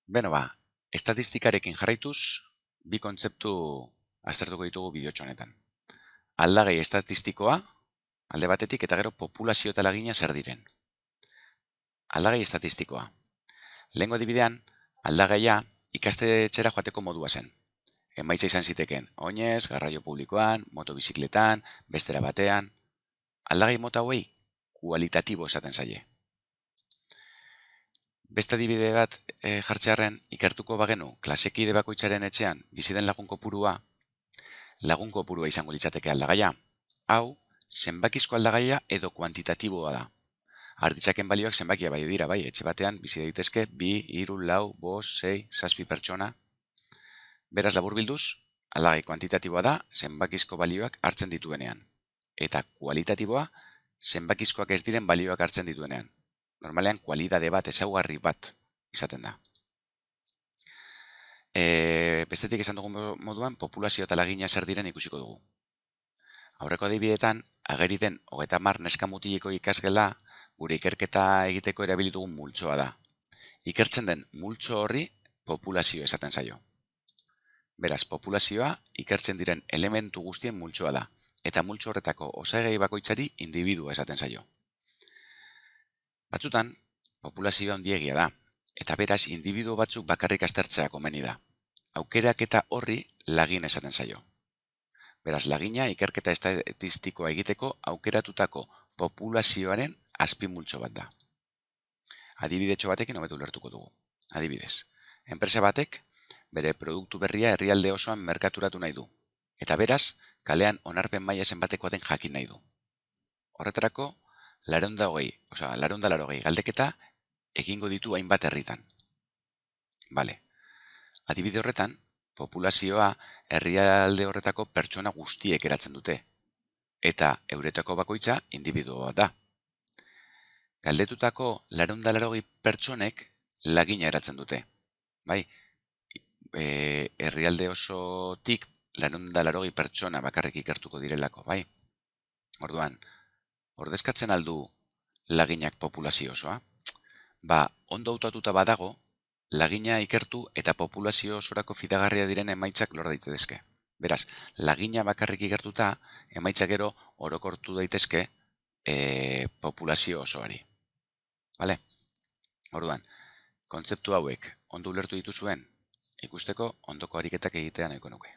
Beno estatistikarekin jarraituz, bi kontzeptu aztertuko ditugu bideotxo honetan. Aldagai estatistikoa, alde batetik, eta gero populazio eta lagina zer diren. Aldagai estatistikoa. Lehengo adibidean, aldagaia ikastetxera joateko modua zen. Emaitza izan zitekeen oinez, garraio publikoan, motobizikletan, bestera batean. Aldagai mota hauei kualitatibo esaten zaie. Beste adibide bat jartzearren, ikertuko bagenu klasekide bakoitzaren etxean bizi den lagun kopurua izango litzateke aldagaia. Hau, zenbakizko aldagaia edo kuantitatiboa da. Arditzaken balioak zenbakia bai dira, bai, etxe batean bizi daitezke 2, 3, 4, 5, 6, 7 pertsona. Beraz laburbilduz, aldagai kuantitatiboa da zenbakizko balioak hartzen dituenean. Eta kualitatiboa, zenbakizkoak ez diren balioak hartzen dituenean. Normalean, kualitate bat, ezaugarri bat izaten da. Bestetik esan dugun moduan, populazio eta lagina zer diren ikusiko dugu. Aurreko adibidetan, ageri den 30 neska mutiliko ikasgela gure ikerketa egiteko erabili dugun multzoa da. Ikertzen den multzo horri populazio esaten zaio. Beraz, populazioa ikertzen diren elementu guztien multzoa da, eta multzo horretako osagai bakoitzari individua esaten zaio. Batzutan, populazioa handiegia da, eta beraz, individuo batzuk bakarrik aztertzea komeni da. Aukeraketa horri lagin esaten zaio. Beraz, lagina ikerketa estatistikoa egiteko aukeratutako populazioaren azpimultzo bat da. Adibidetxo batekin hobeto ulertuko dugu. Adibidez, enpresa batek bere produktu berria herrialde osoan merkaturatu nahi du, eta beraz, kalean onarpen maila zenbatekoa den jakin nahi du. Horretarako, 480 galdeketa egingo ditu hainbat herritan. Bale. Adibide horretan, populazioa herrialde horretako pertsona guztiek eratzen dute, eta euretako bakoitza individua da. Galdetutako 480 pertsonek lagina eratzen dute. Bai, herrialde osotik 480 pertsona bakarrik ikertuko direlako, bai. Orduan, ordezkatzen aldu laginak populazio osoa? Ondo hautatuta badago, lagina ikertu eta populazio osorako fidagarria diren emaitzak lor daitezke. Beraz, lagina bakarrik ikertuta, emaitzak gero orokortu daitezke populazio osoari. Bale? Orduan, kontzeptu hauek ondo ulertu dituzuen, ikusteko ondoko ariketak egitea nahiko nuke.